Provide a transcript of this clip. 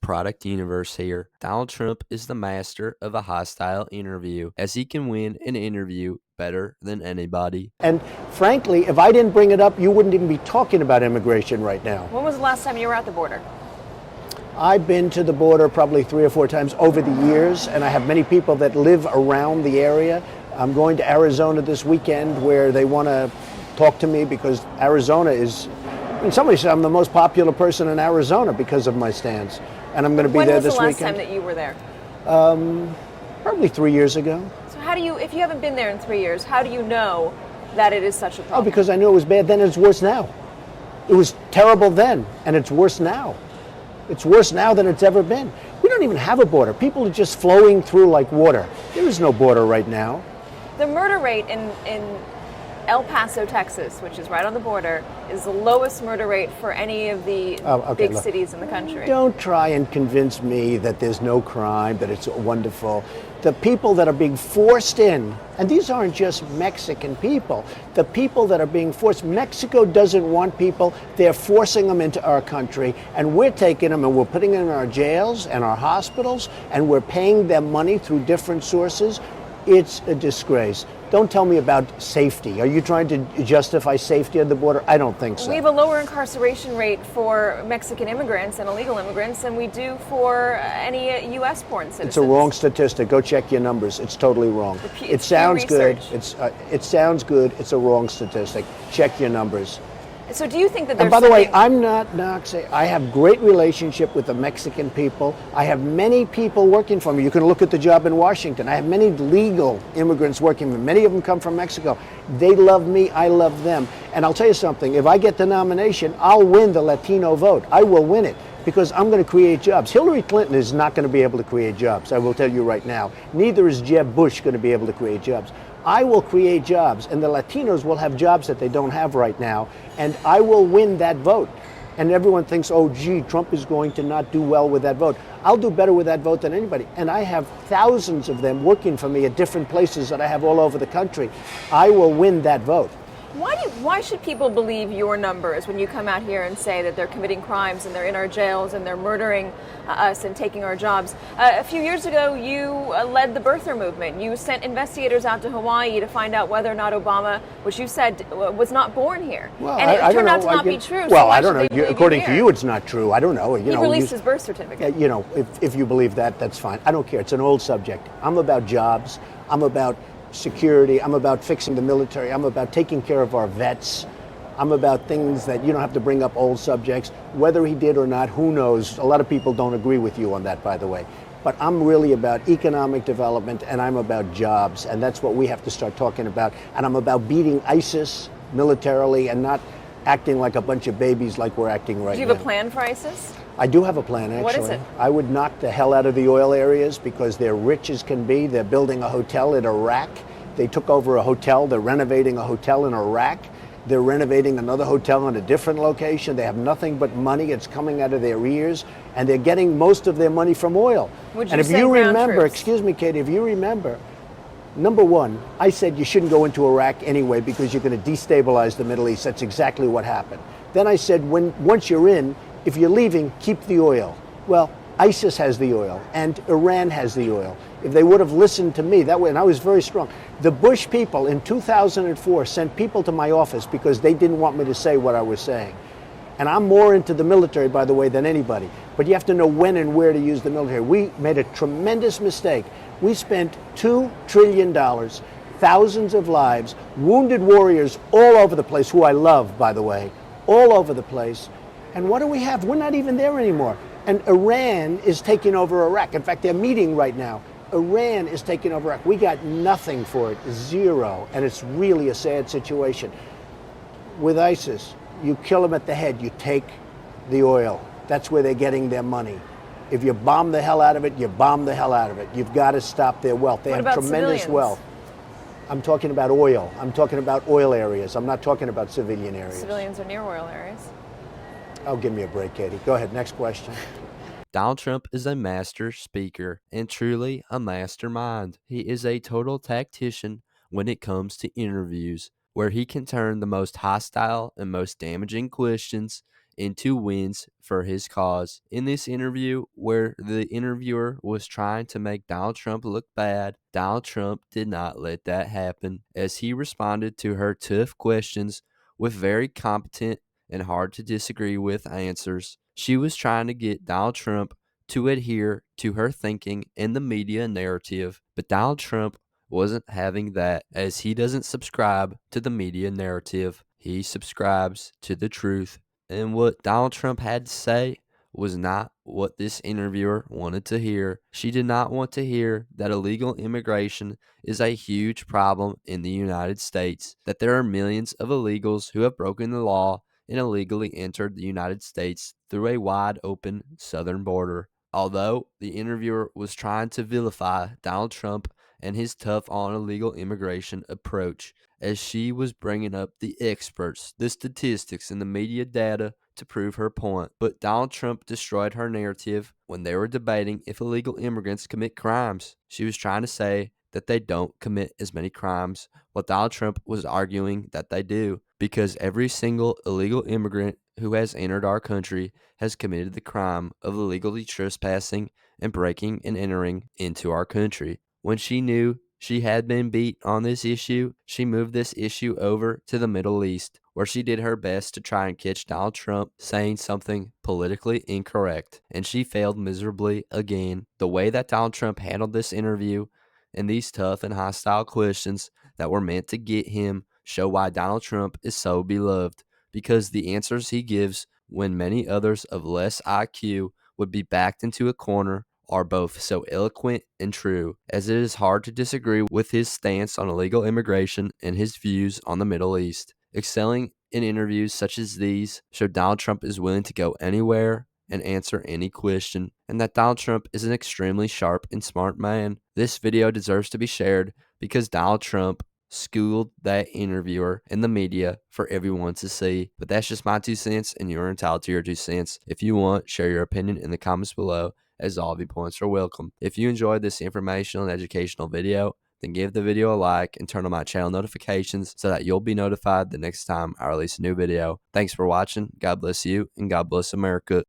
product universe here. Donald Trump is the master of a hostile interview, as he can win an interview better than anybody. And frankly, if I didn't bring it up, you wouldn't even be talking about immigration right now. When was the last time you were at the border? I've been to the border probably 3 or 4 times over the years, and I have many people that live around the area. I'm going to Arizona this weekend where they want to talk to me because Arizona is, somebody said I'm the most popular person in Arizona because of my stance. And I'm going to be there this weekend. When was the last time that you were there? Probably 3 years ago. So how do you, if you haven't been there in 3 years, how do you know that it is such a problem? Oh, because I knew it was bad then, it's worse now. It was terrible then, and it's worse now. It's worse now than it's ever been. We don't even have a border. People are just flowing through like water. There is no border right now. The murder rate in El Paso, Texas, which is right on the border, is the lowest murder rate for any of the big cities in the country. Don't try and convince me that there's no crime, that it's wonderful. The people that are being forced in, and these aren't just Mexican people, the people that are being forced, Mexico doesn't want people, they're forcing them into our country, and we're taking them and we're putting them in our jails and our hospitals, and we're paying them money through different sources. It's a disgrace. Don't tell me about safety. Are you trying to justify safety at the border? I don't think so. We have a lower incarceration rate for Mexican immigrants and illegal immigrants than we do for any U.S.-born citizens. It's a wrong statistic. Go check your numbers. It's totally wrong. It sounds good. It sounds good. It's a wrong statistic. Check your numbers. So do you think that there's And by the way, I'm not Nazi. I have great relationship with the Mexican people. I have many people working for me. You can look at the job in Washington. I have many legal immigrants working for me. Many of them come from Mexico. They love me. I love them. And I'll tell you something. If I get the nomination, I'll win the Latino vote. I will win it because I'm going to create jobs. Hillary Clinton is not going to be able to create jobs. I will tell you right now. Neither is Jeb Bush going to be able to create jobs. I will create jobs, and the Latinos will have jobs that they don't have right now, and I will win that vote. And everyone thinks, oh, gee, Trump is going to not do well with that vote. I'll do better with that vote than anybody. And I have thousands of them working for me at different places that I have all over the country. I will win that vote. Why should people believe your numbers when you come out here and say that they're committing crimes and they're in our jails and they're murdering us and taking our jobs? A few years ago, you led the birther movement. You sent investigators out to Hawaii to find out whether or not Obama, which you said was not born here. Well, and it turned out to not be true. Well, I don't know. According to you, it's not true. I don't know. He released his birth certificate. You know, if you believe that, that's fine. I don't care. It's an old subject. I'm about jobs. I'm about security. I'm about fixing the military. I'm about taking care of our vets. I'm about things that you don't have to bring up old subjects. Whether he did or not, who knows? A lot of people don't agree with you on that, by the way. But I'm really about economic development, and I'm about jobs, and that's what we have to start talking about. And I'm about beating ISIS militarily and not acting like a bunch of babies like we're acting right now. Do you have a plan for ISIS? I do have a plan, actually. What is it? I would knock the hell out of the oil areas because they're rich as can be. They're building a hotel in Iraq. They took over a hotel. They're renovating a hotel in Iraq. They're renovating another hotel in a different location. They have nothing but money. It's coming out of their ears. And they're getting most of their money from oil. Would you and if say you ground remember, troops? excuse me, Katie, if you remember, number one, I said you shouldn't go into Iraq anyway because you're going to destabilize the Middle East. That's exactly what happened. Then I said, once you're in, if you're leaving, keep the oil. Well, ISIS has the oil, and Iran has the oil. If they would have listened to me that way, and I was very strong. The Bush people in 2004 sent people to my office because they didn't want me to say what I was saying. And I'm more into the military, by the way, than anybody. But you have to know when and where to use the military. We made a tremendous mistake. We spent $2 trillion, thousands of lives, wounded warriors all over the place, who I love, by the way, all over the place. And what do we have? We're not even there anymore. And Iran is taking over Iraq. In fact, they're meeting right now. Iran is taking over Iraq. We got nothing for it, zero. And it's really a sad situation. With ISIS, you kill them at the head, you take the oil. That's where they're getting their money. If you bomb the hell out of it, you bomb the hell out of it. You've got to stop their wealth. They have tremendous wealth. I'm talking about oil. I'm talking about oil areas. I'm not talking about civilian areas. Civilians are near oil areas. Oh, give me a break, Katie. Go ahead, next question. Donald Trump is a master speaker and truly a mastermind. He is a total tactician when it comes to interviews, where he can turn the most hostile and most damaging questions and 2 wins for his cause. In this interview, where the interviewer was trying to make Donald Trump look bad, Donald Trump did not let that happen, as he responded to her tough questions with very competent and hard to disagree with answers. She was trying to get Donald Trump to adhere to her thinking and the media narrative, but Donald Trump wasn't having that, as he doesn't subscribe to the media narrative. He subscribes to the truth. And what Donald Trump had to say was not what this interviewer wanted to hear. She did not want to hear that illegal immigration is a huge problem in the United States, that there are millions of illegals who have broken the law and illegally entered the United States through a wide open southern border. Although the interviewer was trying to vilify Donald Trump and his tough on illegal immigration approach, as she was bringing up the experts, the statistics, and the media data to prove her point. But Donald Trump destroyed her narrative when they were debating if illegal immigrants commit crimes. She was trying to say that they don't commit as many crimes, while Donald Trump was arguing that they do, because every single illegal immigrant who has entered our country has committed the crime of illegally trespassing and breaking and entering into our country. When she knew she had been beat on this issue, she moved this issue over to the Middle East, where she did her best to try and catch Donald Trump saying something politically incorrect, and she failed miserably again. The way that Donald Trump handled this interview and these tough and hostile questions that were meant to get him show why Donald Trump is so beloved, because the answers he gives when many others of less IQ would be backed into a corner are both so eloquent and true, as it is hard to disagree with his stance on illegal immigration and his views on the Middle East. Excelling in interviews such as these show Donald Trump is willing to go anywhere and answer any question, and that Donald Trump is an extremely sharp and smart man. This video deserves to be shared because Donald Trump schooled that interviewer and the media for everyone to see. But that's just my 2 cents, and you're entitled to your 2 cents. If you want, share your opinion in the comments below, as all viewpoints are welcome. If you enjoyed this informational and educational video, then give the video a like and turn on my channel notifications so that you'll be notified the next time I release a new video. Thanks for watching. God bless you, and God bless America.